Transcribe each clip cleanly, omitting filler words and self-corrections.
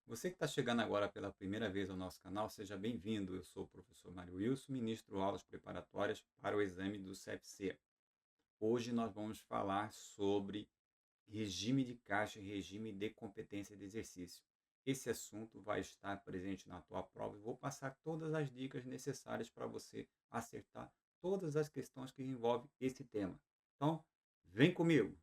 Você que está chegando agora pela primeira vez ao nosso canal, seja bem-vindo. Eu sou o professor Mário Wilson, ministro aulas preparatórias para o exame do CFC. Hoje nós vamos falar sobre regime de caixa e regime de competência de exercício. Esse assunto vai estar presente na tua prova e vou passar todas as dicas necessárias para você acertar todas as questões que envolvem esse tema. Então, vem comigo!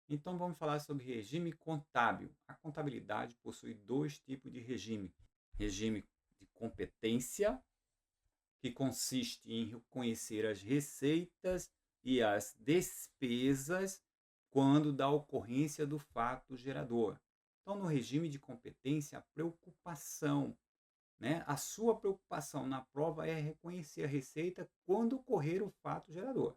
Então vamos falar sobre regime contábil. A contabilidade possui dois tipos de regime. Regime de competência, que consiste em reconhecer as receitas e as despesas quando da ocorrência do fato gerador. Então, no regime de competência, a preocupação, né? A sua preocupação na prova é reconhecer a receita quando ocorrer o fato gerador.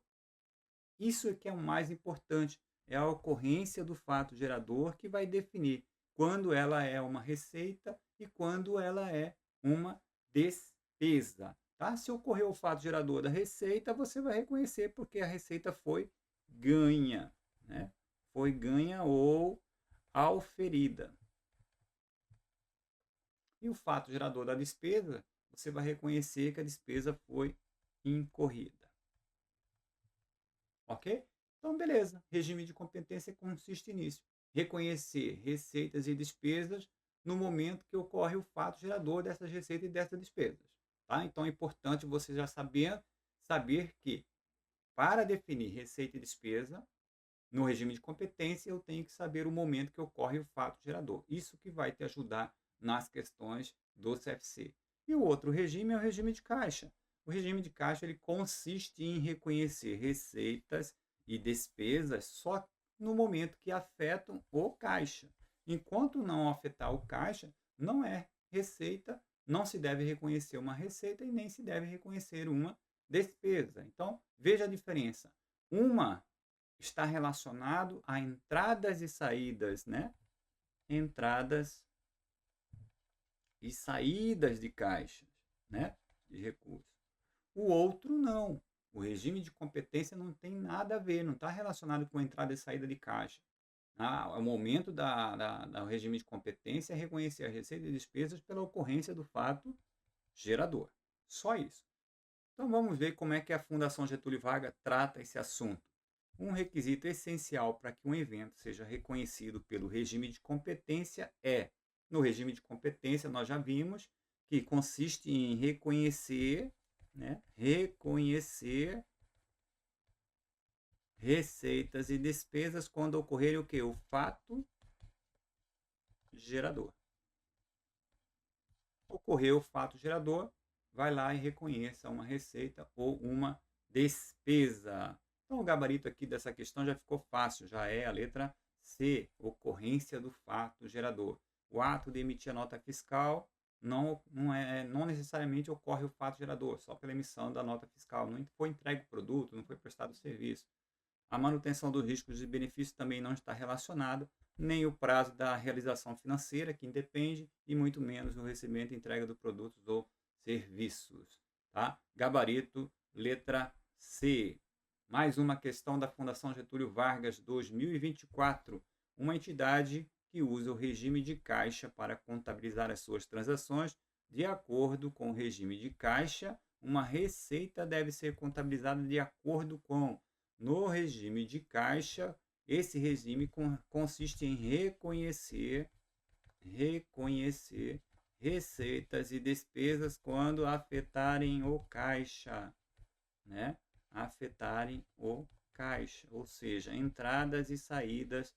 Isso é que é o mais importante, é a ocorrência do fato gerador que vai definir quando ela é uma receita e quando ela é uma despesa. Tá? Se ocorreu o fato gerador da receita, você vai reconhecer porque a receita foi ganha, né? Foi ganha ou auferida. E o fato gerador da despesa, você vai reconhecer que a despesa foi incorrida. Ok? Então, beleza. Regime de competência consiste nisso. Reconhecer receitas e despesas no momento que ocorre o fato gerador dessas receitas e dessas despesas. Tá? Então, é importante você já saber que, para definir receita e despesa, no regime de competência, eu tenho que saber o momento que ocorre o fato gerador. Isso que vai te ajudar nas questões do CFC. E o outro regime é o regime de caixa. O regime de caixa ele consiste em reconhecer receitas e despesas só no momento que afetam o caixa. Enquanto não afetar o caixa, não é receita, não se deve reconhecer uma receita e nem se deve reconhecer uma despesa. Então, veja a diferença. Uma está relacionado a entradas e saídas, né? Entradas e saídas de caixas, né? De recursos. O outro não. O regime de competência não tem nada a ver, não está relacionado com entrada e saída de caixa. O momento do regime de competência é reconhecer a receita e despesas pela ocorrência do fato gerador. Só isso. Então vamos ver como é que a Fundação Getúlio Vargas trata esse assunto. Um requisito essencial para que um evento seja reconhecido pelo regime de competência é, no regime de competência nós já vimos que consiste em reconhecer, né, reconhecer receitas e despesas quando ocorrer o que? O fato gerador. Ocorreu o fato gerador, vai lá e reconheça uma receita ou uma despesa. Então, o gabarito aqui dessa questão já ficou fácil, já é a letra C, ocorrência do fato gerador. O ato de emitir a nota fiscal não necessariamente ocorre o fato gerador, só pela emissão da nota fiscal. Não foi entregue o produto, não foi prestado o serviço. A manutenção dos riscos e benefícios também não está relacionado, nem o prazo da realização financeira, que independe, e muito menos o recebimento e entrega do produtos ou serviços. Tá? Gabarito, letra C. Mais uma questão da Fundação Getúlio Vargas 2024, uma entidade que usa o regime de caixa para contabilizar as suas transações. De acordo com o regime de caixa, uma receita deve ser contabilizada de acordo com no regime de caixa, esse regime consiste em reconhecer receitas e despesas quando afetarem o caixa, né? Afetarem o caixa, ou seja, entradas e saídas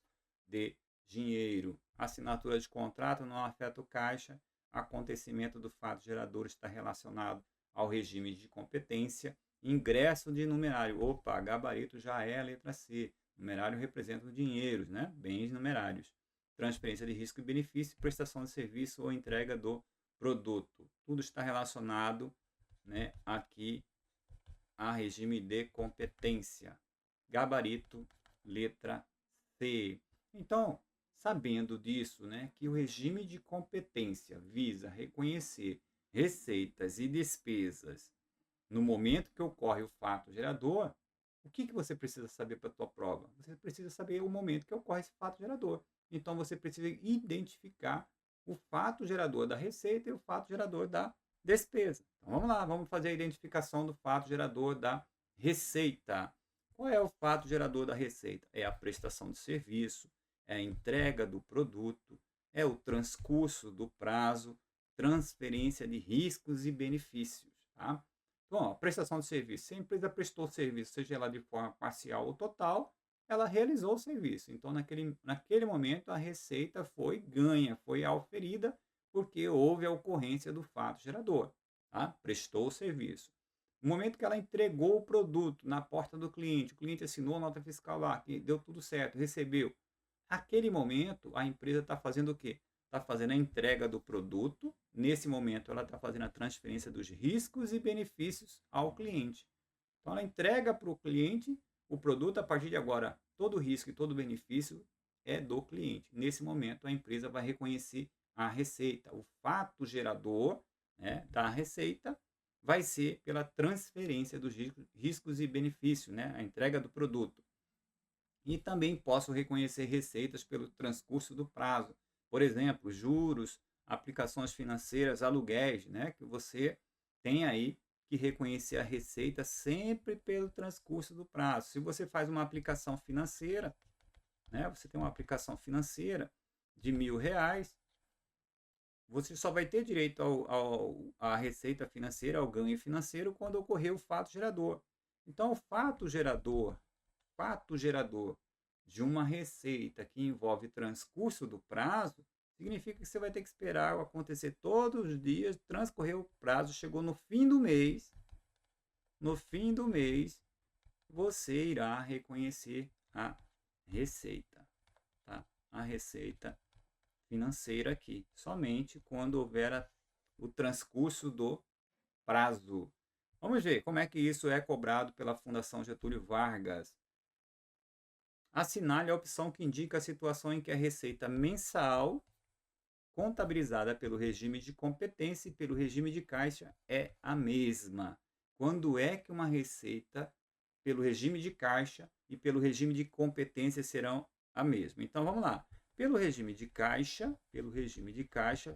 de dinheiro. Assinatura de contrato não afeta o caixa. Acontecimento do fato gerador está relacionado ao regime de competência. Ingresso de numerário. Opa, gabarito já é a letra C. Numerário representa os dinheiros, né? Bens numerários. Transferência de risco e benefício, prestação de serviço ou entrega do produto. Tudo está relacionado, né, aqui a regime de competência. Gabarito, letra C. Então, sabendo disso, né, que o regime de competência visa reconhecer receitas e despesas no momento que ocorre o fato gerador, o que você precisa saber para a tua prova? Você precisa saber o momento que ocorre esse fato gerador. Então, você precisa identificar o fato gerador da receita e o fato gerador da despesa. Então vamos lá, vamos fazer a identificação do fato gerador da receita. Qual é o fato gerador da receita? É a prestação de serviço, é a entrega do produto, é o transcurso do prazo, transferência de riscos e benefícios. Tá? Então, a prestação de serviço. Se a empresa prestou serviço, seja ela de forma parcial ou total, ela realizou o serviço. Então, naquele momento, a receita foi ganha, foi auferida, porque houve a ocorrência do fato gerador. Tá? Prestou o serviço. No momento que ela entregou o produto na porta do cliente, o cliente assinou a nota fiscal lá, que deu tudo certo, recebeu. Naquele momento, a empresa está fazendo o quê? Está fazendo a entrega do produto. Nesse momento, ela está fazendo a transferência dos riscos e benefícios ao cliente. Então, ela entrega para o cliente o produto. A partir de agora, todo o risco e todo o benefício é do cliente. Nesse momento, a empresa vai reconhecer a receita. O fato gerador, né, da receita vai ser pela transferência dos riscos e benefícios, né, a entrega do produto. E também posso reconhecer receitas pelo transcurso do prazo. Por exemplo, juros, aplicações financeiras, aluguéis, né, que você tem aí que reconhecer a receita sempre pelo transcurso do prazo. Se você faz uma aplicação financeira, né, você tem uma aplicação financeira de R$ 1.000, você só vai ter direito à receita financeira, ao ganho financeiro, quando ocorrer o fato gerador. Então, o fato gerador de uma receita que envolve transcurso do prazo, significa que você vai ter que esperar acontecer todos os dias, transcorrer o prazo, chegou no fim do mês, você irá reconhecer a receita, tá? A receita financeira aqui, somente quando houver o transcurso do prazo. Vamos ver como é que isso é cobrado pela Fundação Getúlio Vargas. Assinale a opção que indica a situação em que a receita mensal, contabilizada pelo regime de competência e pelo regime de caixa, é a mesma. Quando é que uma receita pelo regime de caixa e pelo regime de competência serão a mesma? Então vamos lá. Pelo regime de caixa,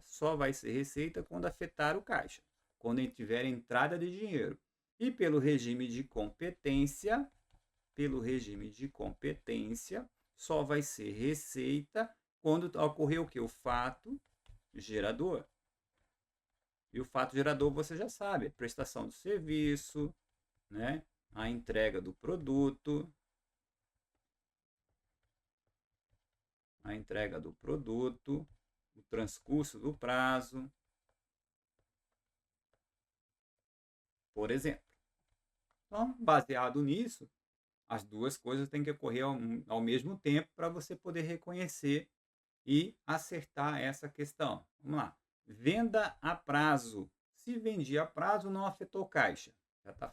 só vai ser receita quando afetar o caixa, quando tiver entrada de dinheiro. E pelo regime de competência, só vai ser receita quando ocorrer o que? O fato gerador. E o fato gerador você já sabe, prestação do serviço, né? A entrega do produto, o transcurso do prazo, por exemplo. Então, baseado nisso, as duas coisas têm que ocorrer ao mesmo tempo para você poder reconhecer e acertar essa questão. Vamos lá. Venda a prazo. Se vendi a prazo, não afetou caixa. Já está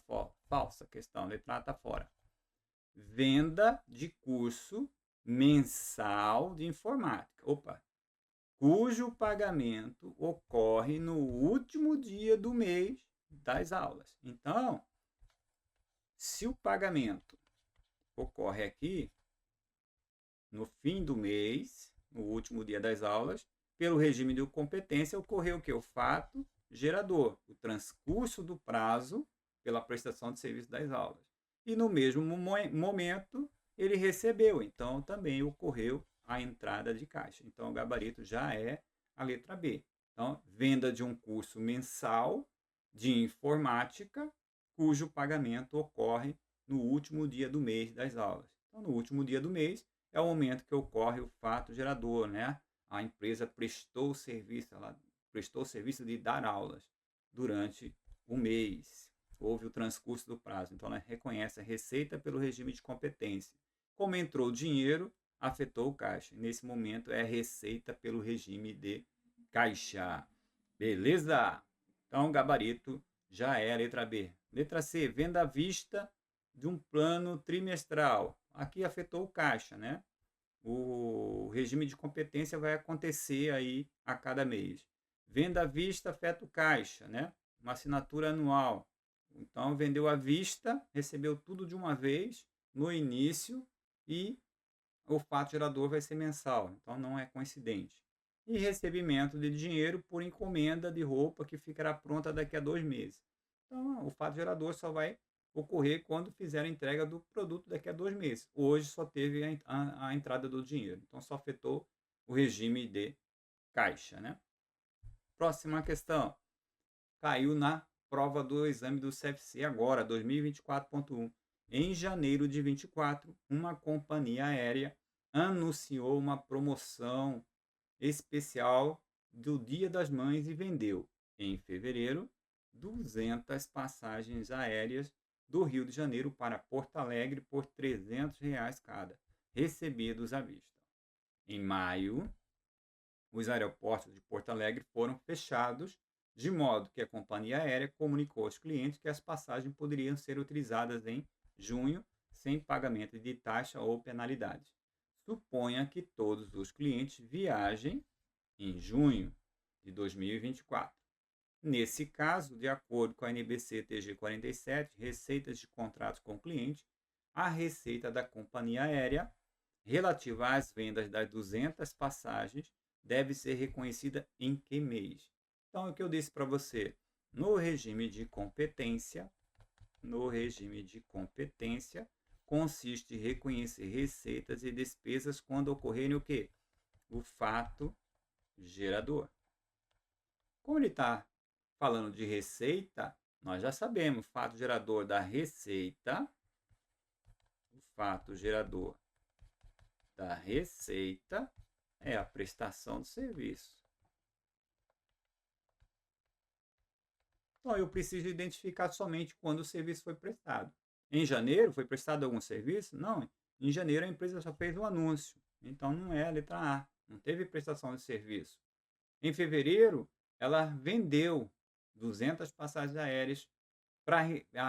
falsa a questão, a letra A está fora. Venda de curso mensal de informática. Cujo pagamento ocorre no último dia do mês das aulas. Então, se o pagamento ocorre aqui no fim do mês, no último dia das aulas, pelo regime de competência, ocorreu o que? O fato gerador, o transcurso do prazo pela prestação de serviço das aulas. E no mesmo momento, ele recebeu, então também ocorreu a entrada de caixa. Então, o gabarito já é a letra B. Então, venda de um curso mensal de informática, cujo pagamento ocorre no último dia do mês das aulas. Então, no último dia do mês, é o momento que ocorre o fato gerador, né? A empresa prestou o serviço de dar aulas durante o mês. Houve o transcurso do prazo. Então, ela reconhece a receita pelo regime de competência. Como entrou dinheiro, afetou o caixa. Nesse momento, é receita pelo regime de caixa. Beleza? Então, o gabarito já é a letra B. Letra C, venda à vista de um plano trimestral. Aqui afetou o caixa, né? O regime de competência vai acontecer aí a cada mês. Venda à vista afeta o caixa, né? Uma assinatura anual. Então, vendeu à vista, recebeu tudo de uma vez no início e o fato gerador vai ser mensal. Então, não é coincidente. e recebimento de dinheiro por encomenda de roupa que ficará pronta daqui a 2 meses. Então, o fato gerador só vai ocorrer quando fizer a entrega do produto daqui a 2 meses. Hoje só teve a entrada do dinheiro, então só afetou o regime de caixa, né? Próxima questão. Caiu na prova do exame do CFC agora, 2024.1. Em janeiro de 24, uma companhia aérea anunciou uma promoção especial do Dia das Mães e vendeu, em fevereiro, 200 passagens aéreas do Rio de Janeiro para Porto Alegre por R$ 300 cada, recebidos à vista. Em maio, os aeroportos de Porto Alegre foram fechados, de modo que a companhia aérea comunicou aos clientes que as passagens poderiam ser utilizadas em junho sem pagamento de taxa ou penalidades. Suponha que todos os clientes viajem em junho de 2024. Nesse caso, de acordo com a NBC TG 47, receitas de contratos com o cliente, a receita da companhia aérea relativa às vendas das 200 passagens deve ser reconhecida em que mês? Então, é o que eu disse para você, no regime de competência, consiste em reconhecer receitas e despesas quando ocorrerem o quê? O fato gerador. Como ele está falando de receita, nós já sabemos, o fato gerador da receita, é a prestação do serviço. Então, eu preciso identificar somente quando o serviço foi prestado. Em janeiro, foi prestado algum serviço? Não. Em janeiro, a empresa só fez um anúncio. Então, não é a letra A. Não teve prestação de serviço. Em fevereiro, ela vendeu 200 passagens aéreas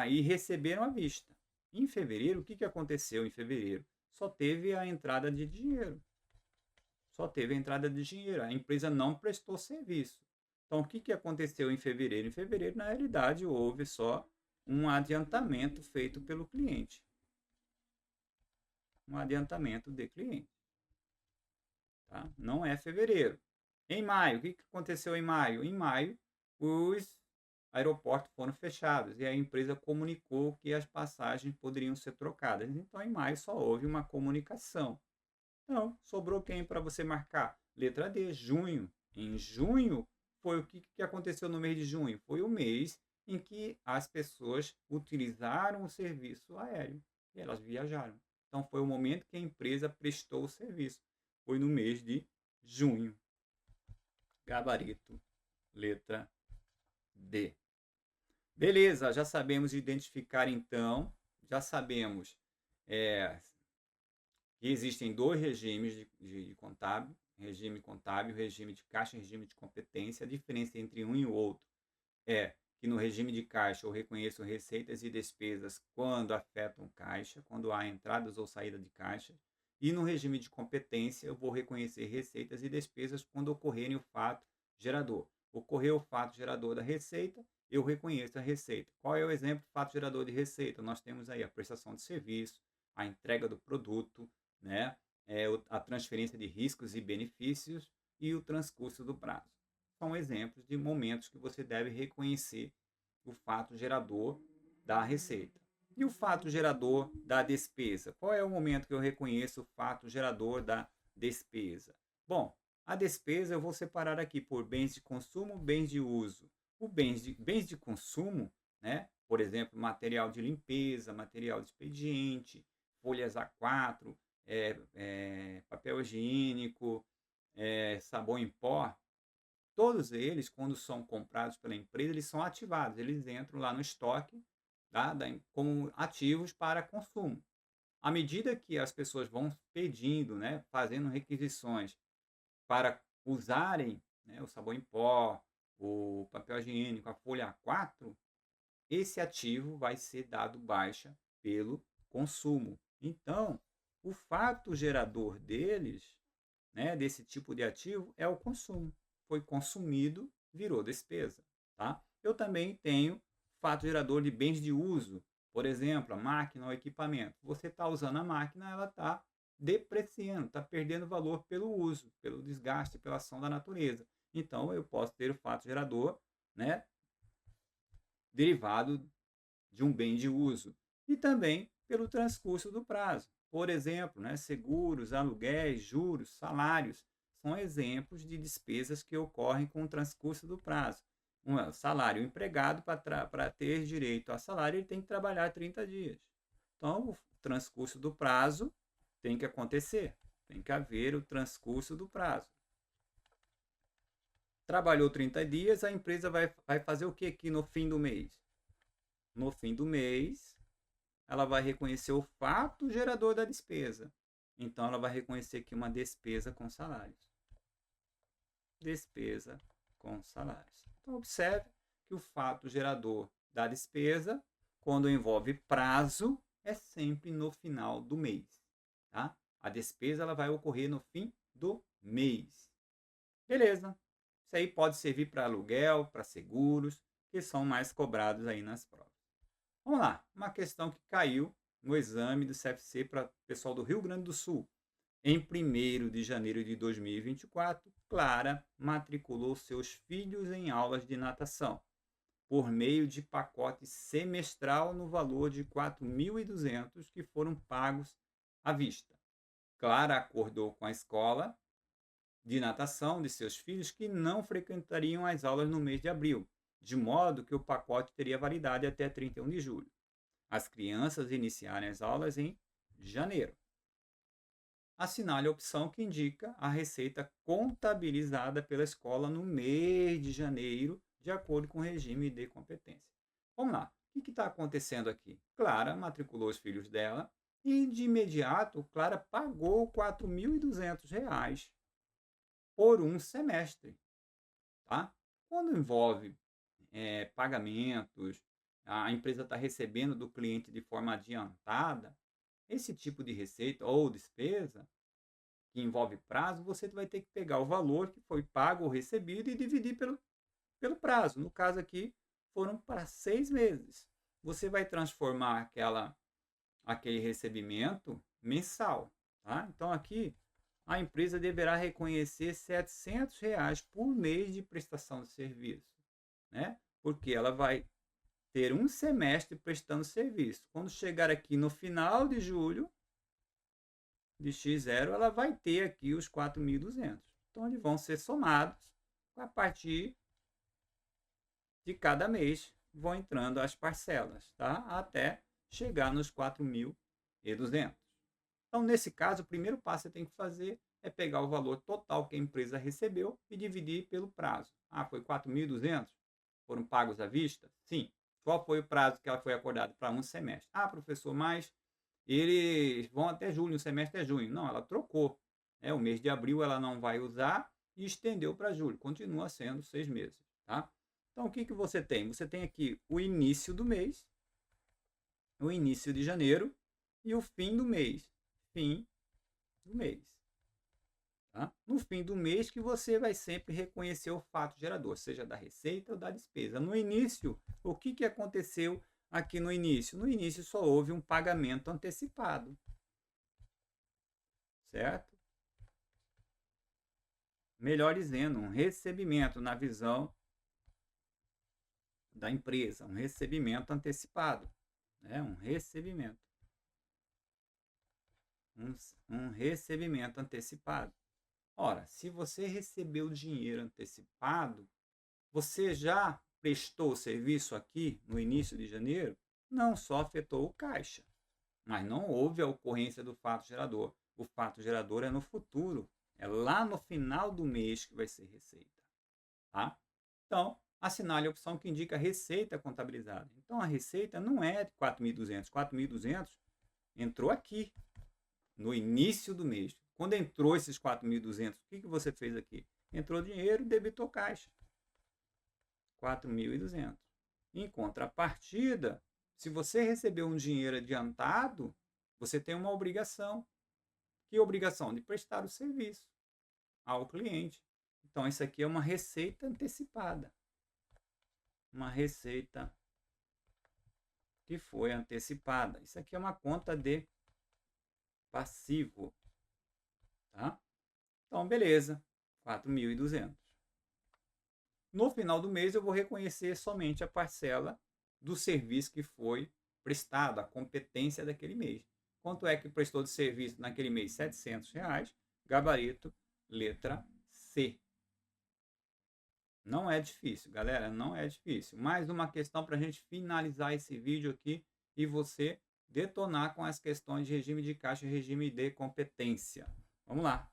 e receberam à vista. Em fevereiro, o que aconteceu em fevereiro? Só teve a entrada de dinheiro. A empresa não prestou serviço. Então, o que aconteceu em fevereiro? Em fevereiro, na realidade, houve só um adiantamento feito pelo cliente. Um adiantamento de cliente. Tá? Não é fevereiro. Em maio, o que aconteceu em maio? Em maio, os aeroportos foram fechados e a empresa comunicou que as passagens poderiam ser trocadas. Então, em maio, só houve uma comunicação. Então, sobrou quem para você marcar? Letra D, junho. Em junho, foi o que aconteceu no mês de junho? Foi o mês em que as pessoas utilizaram o serviço aéreo e elas viajaram. Então, foi o momento que a empresa prestou o serviço. Foi no mês de junho. Gabarito, letra D. Beleza, já sabemos identificar então, já sabemos que existem dois regimes de contábil, regime contábil, regime de caixa e regime de competência. A diferença entre um e o outro é que no regime de caixa eu reconheço receitas e despesas quando afetam caixa, quando há entradas ou saída de caixa. E no regime de competência eu vou reconhecer receitas e despesas quando ocorrerem o fato gerador. Ocorreu o fato gerador da receita, eu reconheço a receita. Qual é o exemplo de fato gerador de receita? Nós temos aí a prestação de serviço, a entrega do produto, né? A transferência de riscos e benefícios e o transcurso do prazo. São exemplos de momentos que você deve reconhecer o fato gerador da receita. E o fato gerador da despesa? Qual é o momento que eu reconheço o fato gerador da despesa? Bom, a despesa eu vou separar aqui por bens de consumo, bens de uso. O bens de consumo, né? Por exemplo, material de limpeza, material de expediente, folhas A4, papel higiênico, sabão em pó. Todos eles, quando são comprados pela empresa, eles são ativados, eles entram lá no estoque, tá? Como ativos para consumo. À medida que as pessoas vão pedindo, né, fazendo requisições para usarem, né, o sabão em pó, o papel higiênico, a folha A4, esse ativo vai ser dado baixa pelo consumo. Então, o fato gerador deles, né, desse tipo de ativo, é o consumo. Foi consumido, virou despesa. Tá? Eu também tenho fato gerador de bens de uso. Por exemplo, a máquina ou equipamento. Você está usando a máquina, ela está depreciando, está perdendo valor pelo uso, pelo desgaste, pela ação da natureza. Então, eu posso ter o fato gerador, né, derivado de um bem de uso. E também pelo transcurso do prazo. Por exemplo, né, seguros, aluguéis, juros, salários, são exemplos de despesas que ocorrem com o transcurso do prazo. Um salário, o empregado, para ter direito a salário, ele tem que trabalhar 30 dias. Então, o transcurso do prazo tem que acontecer, tem que haver o transcurso do prazo. Trabalhou 30 dias, a empresa vai fazer o que aqui no fim do mês? No fim do mês, ela vai reconhecer o fato gerador da despesa. Então, ela vai reconhecer aqui uma despesa com salários. Despesa com salários. Então, observe que o fato gerador da despesa, quando envolve prazo, é sempre no final do mês. Tá? A despesa ela vai ocorrer no fim do mês. Beleza. Isso aí pode servir para aluguel, para seguros, que são mais cobrados aí nas provas. Vamos lá, uma questão que caiu no exame do CFC para o pessoal do Rio Grande do Sul. Em 1º de janeiro de 2024, Clara matriculou seus filhos em aulas de natação, por meio de pacote semestral no valor de R$ 4.200 que foram pagos à vista. Clara acordou com a escola de natação de seus filhos que não frequentariam as aulas no mês de abril, de modo que o pacote teria validade até 31 de julho. As crianças iniciarem as aulas em janeiro. Assinale a opção que indica a receita contabilizada pela escola no mês de janeiro, de acordo com o regime de competência. Vamos lá, o que está acontecendo aqui? Clara matriculou os filhos dela e, de imediato, Clara pagou R$ 4.200 por um semestre. Tá? Quando envolve pagamentos, a empresa está recebendo do cliente de forma adiantada, esse tipo de receita ou despesa que envolve prazo, você vai ter que pegar o valor que foi pago ou recebido e dividir pelo prazo. No caso aqui, foram para 6 meses. Você vai transformar aquele recebimento mensal. Tá? Então, aqui, a empresa deverá reconhecer R$ 700 por mês de prestação de serviço. Né? Porque ela vai ter um semestre prestando serviço. Quando chegar aqui no final de julho, de X0, ela vai ter aqui os 4.200. Então, eles vão ser somados a partir de cada mês. Vão entrando as parcelas, tá? Até chegar nos 4.200. Então, nesse caso, o primeiro passo que você tem que fazer é pegar o valor total que a empresa recebeu e dividir pelo prazo. Ah, foi 4.200? Foram pagos à vista? Sim. Qual foi o prazo que ela foi acordada? Para um semestre. Ah, professor, mas eles vão até julho, o semestre é junho. Não, ela trocou. O mês de abril ela não vai usar e estendeu para julho. Continua sendo 6 meses. Tá? Então, o que você tem? Você tem aqui o início do mês, o início de janeiro e o fim do mês. Fim do mês. Tá? No fim do mês que você vai sempre reconhecer o fato gerador, seja da receita ou da despesa. No início, o que aconteceu aqui no início? No início só houve um pagamento antecipado. Certo? Melhor dizendo, um recebimento na visão da empresa, um recebimento antecipado. Um recebimento. Um recebimento antecipado. Ora, se você recebeu dinheiro antecipado, você já prestou o serviço aqui no início de janeiro? Não só afetou o caixa, mas não houve a ocorrência do fato gerador. O fato gerador é no futuro, é lá no final do mês que vai ser receita. Tá? Então, assinale a opção que indica receita contabilizada. Então, a receita não é de 4.200. 4.200 entrou aqui, no início do mês. Quando entrou esses 4.200, o que você fez aqui? Entrou dinheiro, debitou caixa. 4.200. Em contrapartida, se você recebeu um dinheiro adiantado, você tem uma obrigação. Que obrigação? De prestar o serviço ao cliente. Então, isso aqui é uma receita antecipada. Uma receita que foi antecipada. Isso aqui é uma conta de passivo. tá? Então, beleza, 4.200. No final do mês, eu vou reconhecer somente a parcela do serviço que foi prestado, a competência daquele mês. Quanto é que prestou de serviço naquele mês? R$ 700, gabarito, letra C. Não é difícil, galera, não é difícil. Mais uma questão para a gente finalizar esse vídeo aqui e você detonar com as questões de regime de caixa e regime de competência. Vamos lá.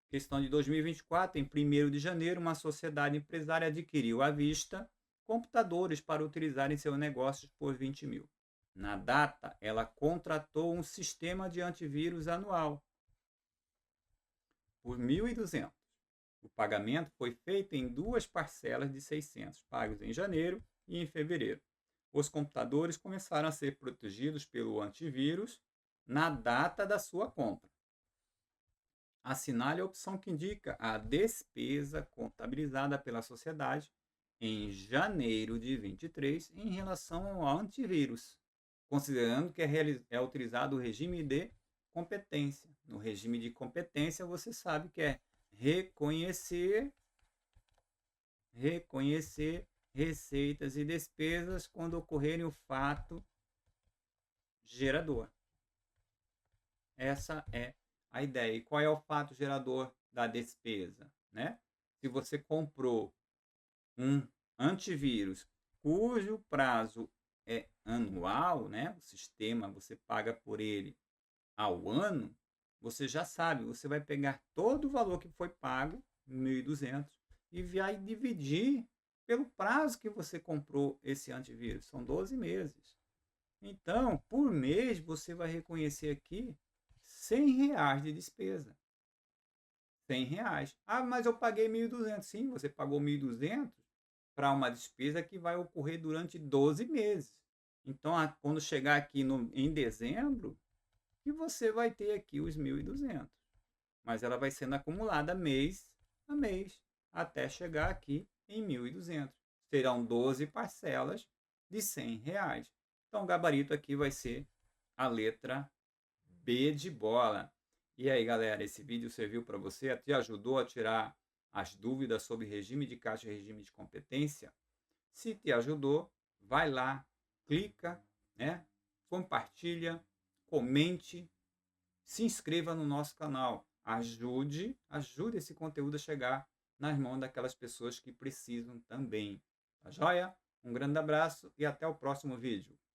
Questão de 2024, em 1º de janeiro, uma sociedade empresária adquiriu à vista computadores para utilizar em seus negócios por 20 mil. Na data, ela contratou um sistema de antivírus anual por 1.200. O pagamento foi feito em 2 parcelas de 600, pagos em janeiro e em fevereiro. Os computadores começaram a ser protegidos pelo antivírus na data da sua compra. Assinale a opção que indica a despesa contabilizada pela sociedade em janeiro de 23 em relação ao antivírus, considerando que é utilizado o regime de competência. No regime de competência, você sabe que é reconhecer receitas e despesas quando ocorrerem o fato gerador. Essa é a ideia. E qual é o fato gerador da despesa, né? Se você comprou um antivírus cujo prazo é anual, né? O sistema você paga por ele ao ano, você já sabe, você vai pegar todo o valor que foi pago, 1.200, e vai dividir pelo prazo que você comprou esse antivírus. São 12 meses. Então, por mês, você vai reconhecer aqui R$ 100 de despesa. R$ 100. Ah, mas eu paguei 1.200. Sim, você pagou 1.200 para uma despesa que vai ocorrer durante 12 meses. Então, quando chegar aqui em dezembro, que você vai ter aqui os 1.200. Mas ela vai sendo acumulada mês a mês, até chegar aqui em 1.200. Serão 12 parcelas de R$ 100. Então, o gabarito aqui vai ser a letra B de bola. E aí, galera, esse vídeo serviu para você? Te ajudou a tirar as dúvidas sobre regime de caixa e regime de competência? Se te ajudou, vai lá, clica, né? Compartilha, comente, se inscreva no nosso canal. Ajude esse conteúdo a chegar nas mãos daquelas pessoas que precisam também. Tá joia? Um grande abraço e até o próximo vídeo.